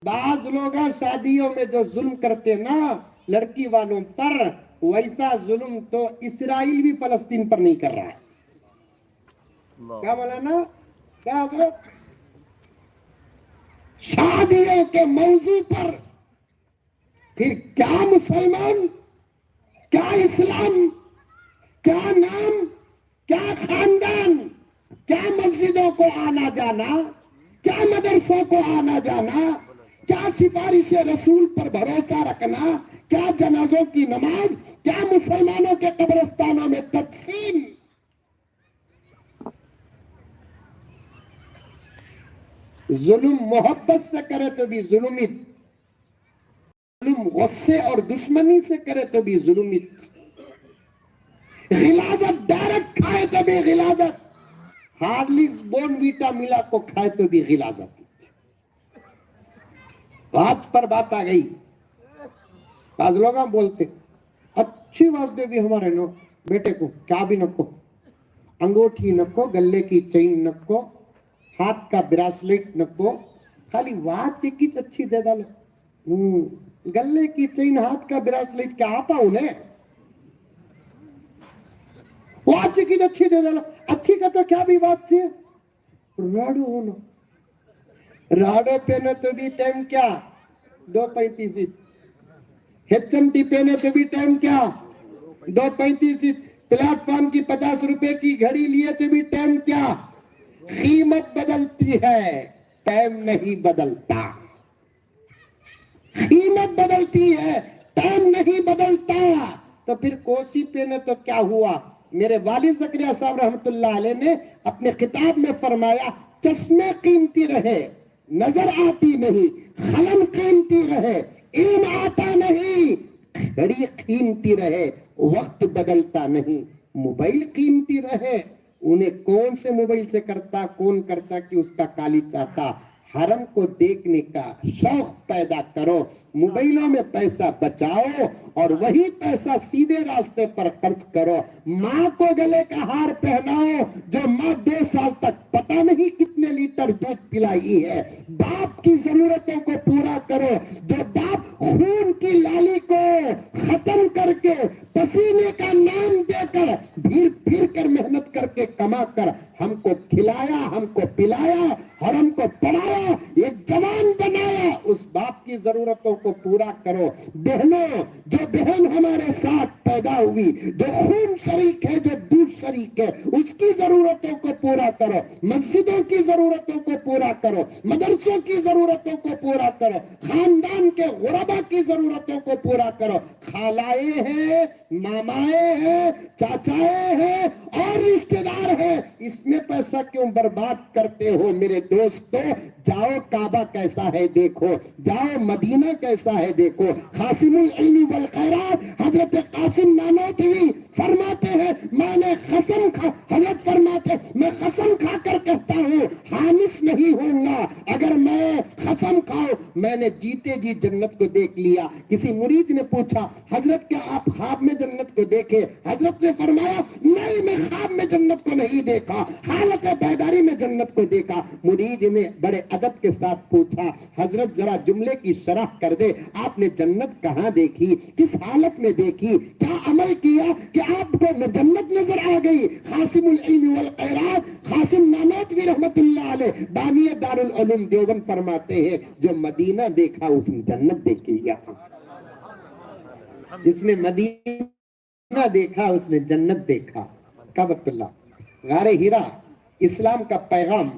بعض لوگ شادیوں میں جو ظلم کرتے نا لڑکی والوں پر، ویسا ظلم تو اسرائیل بھی فلسطین پر نہیں کر رہا ہے. کیا مولانا، کیا حضرت؟ شادیوں کے موضوع پر پھر کیا مسلمان، کیا اسلام، کیا نام، کیا خاندان، کیا مسجدوں کو آنا جانا، کیا مدرسوں کو آنا جانا، کیا سفارش رسول پر بھروسہ رکھنا، کیا جنازوں کی نماز، کیا مسلمانوں کے قبرستانوں میں تدفین. ظلم محبت سے کرے تو بھی ظلمت، ظلم غصے اور دشمنی سے کرے تو بھی ظلمت، غلاظت ڈائریکٹ کھائے تو بھی غلاظت، ہارلکس بون ویٹا ملا کو کھائے تو بھی غلاظت. بات پر بات آ گئی. بعض لوگ بولتے اچھی واسطے بھی ہمارے نو بیٹے کو کیا بھی نکو، انگوٹھی نکو، گلے کی چین نکو، ہاتھ کا براسلیٹ نکو، خالی واچ کی اچھی دے ڈالو. گلے کی چین، ہاتھ کا براسلیٹ کیا آپا انہیں، واچ کی اچھی دے ڈالو. اچھی کا تو کیا بھی بات تھی، راڑو ہونا، راڑو پہنے تو بھی ٹائم کیا 2:35، HMT پہنے تو بھی ٹائم کیا 2:35، پلیٹ فارم کی 50 روپے کی گھڑی لیے تو بھی ٹائم کیا. قیمت بدلتی ہے، ٹائم نہیں بدلتا. قیمت بدلتی ہے، ٹائم نہیں بدلتا. تو پھر کوسی پہنے تو کیا ہوا. میرے والد زکریا صاحب رحمت اللہ علیہ نے اپنے خطاب میں فرمایا چشمے قیمتی رہے، نظر آتی نہیں، قلم قیمتی رہے، علم آتا نہیں، گھڑی قیمتی رہے، وقت بدلتا نہیں. موبائل قیمتی رہے، انہیں کون سے موبائل سے کرتا، کون کرتا کہ اس کا کالی چاہتا. حرم کو دیکھنے کا شوق پیدا کرو، موبائلوں میں پیسہ بچاؤ اور وہی پیسہ سیدھے راستے پر خرچ کرو. ماں کو گلے کا ہار پہناؤ جو ماں 2 سال تک پتہ نہیں کتنے لیٹر دودھ پلائی ہے. باپ کی ضرورتوں کو پورا کرو جو باپ خون کی لالی کو ختم کر کے پسینے کا نام دے کر پھر کر محنت کر کے کما کر ہم کو کھلایا، ہم کو پلایا اور ہم کو پڑھایا، ایک جوان بنایا. اس باپ کی ضرورتوں کو پورا کرو. بہنوں، جو بہن ہمارے ساتھ پیدا ہوئی، جو خون شریک ہے، جو دودھ شریک ہے، اس کی ضرورتوں کو پورا کرو. مسجدوں کی ضرورتوں کو پورا کرو، مدرسوں کی ضرورتوں کو پورا کرو، خاندان کے غربا کی ضرورتوں کو پورا کرو. خالائے ہیں، مامائے ہیں، چاچائے ہیں اور رشتہ دار ہیں، اس میں پیسہ کیوں برباد کرتے ہو میرے دوستو. جاؤ کعبہ کیسا ہے دیکھو، جاؤ مدینہ کیسا ہے دیکھو. قاسم العلم والخیرات حضرت قاسم نانوتوی فرماتے ہیں میں نے قسم کھا، حضرت فرماتے میں قسم کھا کر کہتا ہوں حانس نہیں ہوں گا اگر میں قسم کھاؤ میں نے جیتے جی جنت کو دیکھ لیا. کسی مرید نے پوچھا حضرت کیا آپ خواب میں جنت کو دیکھے؟ حضرت نے فرمایا نہیں، میں خواب میں جنت کو نہیں دیکھا، حالت بیداری میں جنت کو دیکھا. مرید نے بڑے ادب کے ساتھ پوچھا حضرت ذرا جملے کی شرح کر دے، آپ نے جنت کہاں دیکھی، کس حالت میں دیکھی، کیا عمل کیا کہ آپ کو جنت نظر آ گئی؟ قاسم العلم والخیرات قاسم نانوتوی رحمت اللہ علیہ بانی دارالعلوم دیوبند فرماتے ہیں جو مدینہ دیکھا اس نے جنت دیکھ لیا. جس نے مدینہ دیکھا اس نے جنت دیکھا. کعبۃ اللہ، غار ہرا، اسلام کا پیغام.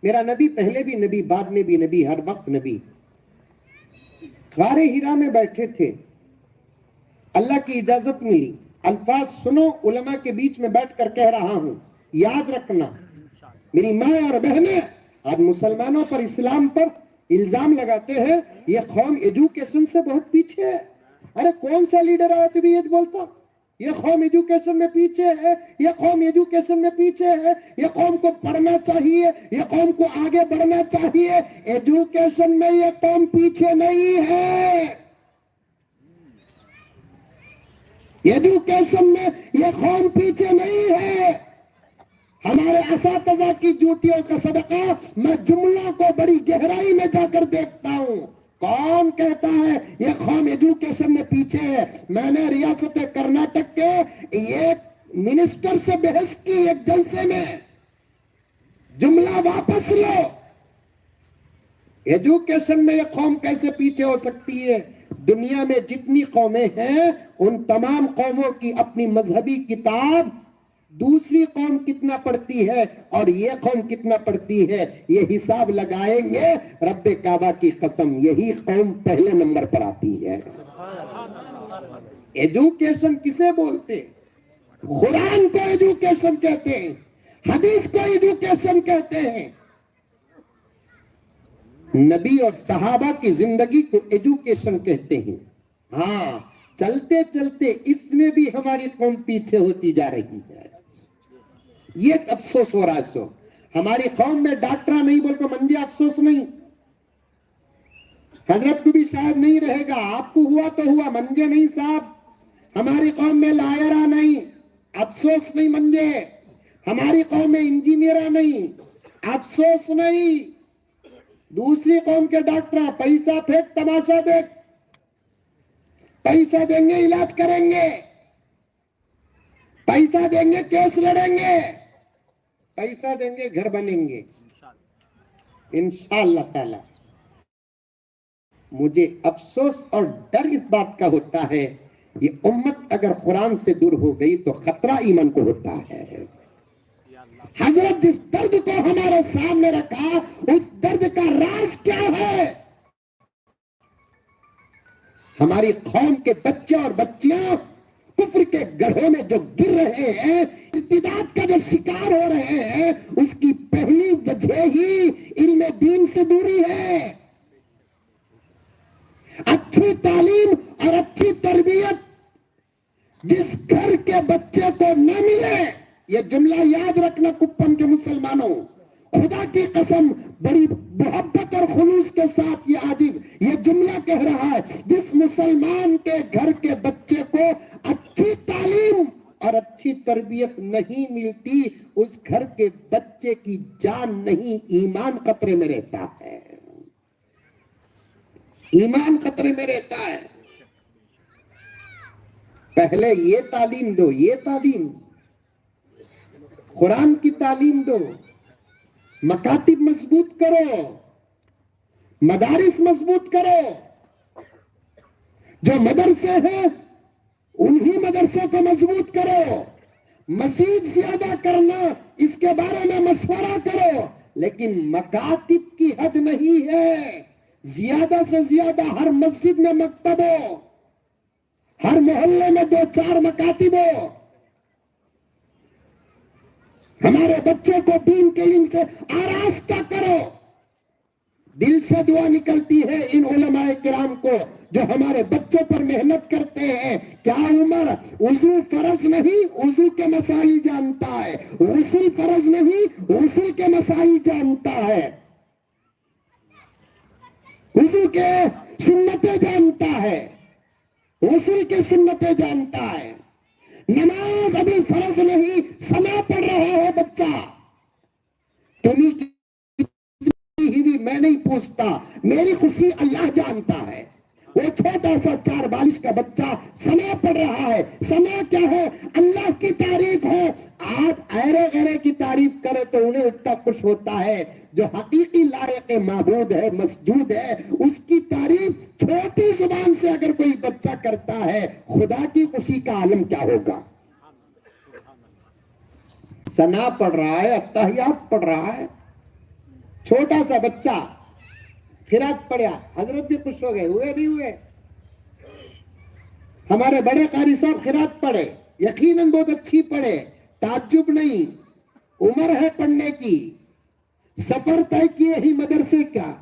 میرا نبی پہلے بھی نبی، بعد میں بھی نبی، ہر وقت نبی. غار ہرا میں بیٹھے تھے، اللہ کی اجازت ملی. الفاظ سنو، علماء کے بیچ میں بیٹھ کر کہہ رہا ہوں، یاد رکھنا. میری ماں اور بہنیں آج مسلمانوں پر، اسلام پر الزام لگاتے ہیں یہ قوم ایجوکیشن سے بہت پیچھے ہے. ارے کون سا لیڈر آیا تو بھی یہ بولتا یہ قوم ایجوکیشن میں پیچھے ہے، یہ قوم ایجوکیشن میں پیچھے ہے، یہ قوم کو پڑھنا چاہیے، یہ قوم کو آگے بڑھنا چاہیے. ایجوکیشن میں یہ قوم پیچھے نہیں ہے، ایجوکیشن میں یہ قوم پیچھے نہیں ہے. ہمارے اساتذہ کی ڈیوٹیوں کا صدقہ میں جملوں کو بڑی گہرائی میں جا کر دیکھتا ہوں. کون کہتا ہے یہ قوم ایجوکیشن میں پیچھے ہے؟ میں نے ریاست کرناٹک کے ایک منسٹر سے بحث کی ایک جلسے میں، جملہ واپس لو، ایجوکیشن میں یہ قوم کیسے پیچھے ہو سکتی ہے؟ دنیا میں جتنی قومیں ہیں ان تمام قوموں کی اپنی مذہبی کتاب دوسری قوم کتنا پڑھتی ہے اور یہ قوم کتنا پڑھتی ہے، یہ حساب لگائیں گے رب کعبہ کی قسم یہی قوم پہلے نمبر پر آتی ہے۔ ایجوکیشن کسے بولتے؟ قرآن کو ایجوکیشن کہتے ہیں، حدیث کو ایجوکیشن کہتے ہیں، نبی اور صحابہ کی زندگی کو ایجوکیشن کہتے ہیں۔ ہاں، چلتے چلتے اس میں بھی ہماری قوم پیچھے ہوتی جا رہی ہے، یہ افسوس ہو رہا ہے۔ سو ہماری قوم میں ڈاکٹرہ نہیں بول کو منجے افسوس نہیں، حضرت کو بھی شاید نہیں رہے گا، آپ کو ہوا تو ہوا، منجے نہیں صاحب۔ ہماری قوم میں لائرہ نہیں، افسوس نہیں منجے۔ ہماری قوم میں انجینئرہ نہیں، افسوس نہیں۔ دوسری قوم کے ڈاکٹر پیسہ پھینک تماشا دیکھ، پیسہ دیں گے علاج کریں گے، پیسہ دیں گے کیس لڑیں گے، پیسہ دیں گے گھر بنیں گے انشاءاللہ تعالی۔ مجھے افسوس اور ڈر اس بات کا ہوتا ہے، یہ امت اگر قرآن سے دور ہو گئی تو خطرہ ایمان کو ہوتا ہے۔ حضرت جس درد کو ہمارے سامنے رکھا اس درد کا راز کیا ہے؟ ہماری قوم کے بچے اور بچیاں کفر کے گڑھوں میں جو گر رہے ہیں، ارتداد کا جو شکار ہو رہے ہیں، اس کی پہلی وجہ ہی علم دین سے دوری ہے۔ اچھی تعلیم اور اچھی تربیت جس گھر کے بچے کو نہ ملے، یہ جملہ یاد رکھنا کپم کے مسلمانوں، خدا کی قسم بڑی محبت اور خلوص کے ساتھ یہ عاجز یہ جملہ کہہ رہا ہے، جس مسلمان کے گھر کے بچے کو اچھی تعلیم اور اچھی تربیت نہیں ملتی، اس گھر کے بچے کی جان نہیں، ایمان خطرے میں رہتا ہے، ایمان خطرے میں رہتا ہے۔ پہلے یہ تعلیم دو، یہ تعلیم قرآن کی تعلیم دو، مکاتب مضبوط کرو، مدارس مضبوط کرو، جو مدرسے ہیں انہی مدرسوں کو مضبوط کرو، مزید زیادہ کرنا اس کے بارے میں مشورہ کرو، لیکن مکاتب کی حد نہیں ہے، زیادہ سے زیادہ ہر مسجد میں مکتب ہو، ہر محلے میں 2-4 مکاتب ہو، ہمارے بچوں کو دین کے علم سے آراستہ کرو۔ دل سے دعا نکلتی ہے ان علماء کرام کو جو ہمارے بچوں پر محنت کرتے ہیں۔ کیا عمر وضو فرض نہیں، وضو کے مسائل جانتا ہے، غسل فرض نہیں، غسل کے مسائل جانتا ہے، وضو کے سنتیں جانتا ہے، غسل کے سنتیں جانتا ہے، نماز ابھی فرض نہیں، ثنا پڑھ رہا ہے بچہ، تمہیں ہی میں نہیں پوچھتا، میری خوشی اللہ جانتا ہے۔ وہ چھوٹا سا 4 بالش کا بچہ ثنا پڑھ رہا ہے، ثنا کیا ہے؟ اللہ کی تعریف ہے۔ آج ایرے غیرے کی تعریف کرے تو انہیں اتنا خوش ہوتا ہے، جو حقیقی لائق معبود ہے، مسجود ہے، اس کی تعریف چھوٹی زبان سے اگر کوئی بچہ کرتا ہے، خدا کی خوشی کا عالم کیا ہوگا؟ ثنا پڑھ رہا ہے، اتحیات پڑھ رہا ہے، چھوٹا سا بچہ قرات پڑھیا، حضرت بھی خوش ہو گئے، ہوئے نہیں ہوئے؟ ہمارے بڑے قاری صاحب قرات پڑھے، یقیناً بہت اچھی پڑھے، تعجب نہیں، عمر ہے پڑھنے کی، سفر طے کیے ہی مدرسے کا،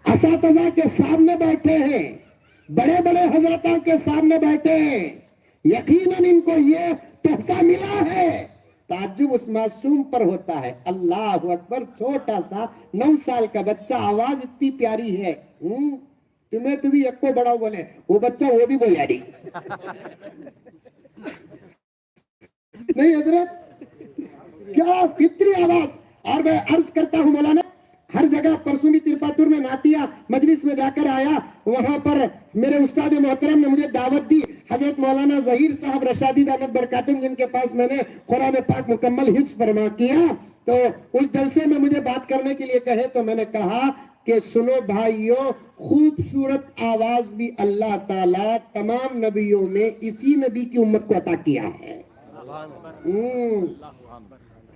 اساتذہ کے سامنے بیٹھے ہیں، بڑے بڑے حضرتوں کے سامنے بیٹھے ہیں، یقیناً ان کو یہ تحفہ ملا ہے۔ تعجب اس معصوم پر ہوتا ہے، اللہ اکبر، چھوٹا سا 9 سال کا بچہ، آواز اتنی پیاری ہے، تمہیں تو بھی ایک کو بڑا بولے، وہ بچہ وہ بھی بولے نہیں حضرت، کیا فطری آواز۔ اور میں عرض کرتا ہوں مولانا، ہر جگہ پرسوں بھی ترپاتور میں نعتیہ مجلس میں جا کر آیا, وہاں پر میرے استاد محترم نے مجھے دعوت دی, حضرت مولانا ظہیر صاحب رشادی دامت برکاتہم جن کے پاس میں نے قرآن پاک مکمل حفظ فرما کیا, تو اس جلسے میں مجھے بات کرنے کے لیے کہے تو میں نے کہا کہ سنو بھائیوں, خوبصورت آواز بھی اللہ تعالیٰ تمام نبیوں میں اسی نبی کی امت کو عطا کیا ہے.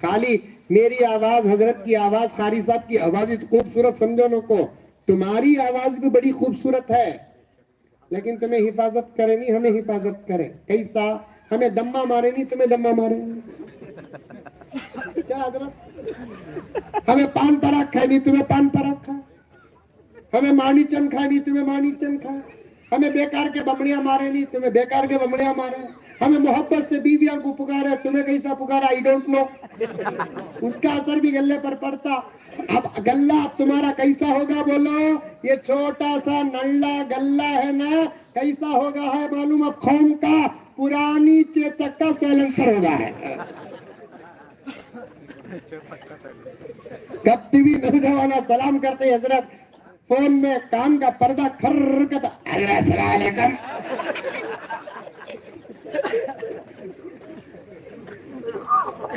خالی میری آواز, حضرت کی آواز, قاری صاحب کی آواز خوبصورت سمجھو نو کو, تمہاری آواز بھی بڑی خوبصورت ہے, لیکن تمہیں حفاظت کرے نہیں, ہمیں حفاظت کرے. کیسا؟ ہمیں دمہ مارے نہیں, تمہیں دمہ مارے. کیا حضرت؟ ہمیں پان پراگ کھائے نہیں, تمہیں پان پراگ کھائے. ہمیں مانی چند کھائے نہیں, تمہیں مانی چند کھائے. ہمیں بیکار کے بمڑیاں مارے نہیں, تمہیں بیکار کے بمڑیاں مارے. ہمیں محبت سے بیویاں کو پکارے, تمہیں کیسا پکارا آئی ڈونٹ نو. اس کا اثر بھی گلے پر پڑتا. اب گلہ تمہارا کیسا ہوگا بولو؟ یہ چھوٹا سا ننڈا گلہ ہے نا, کیسا ہوگا ہے معلوم؟ اب قوم کا پرانی چیتک کا سیلنسر ہوگا ہے. کب ٹی وی نوجوانا سلام کرتے حضرت, فون میں کان کا پردہ کھر کرتا, حضرت السلام علیکم.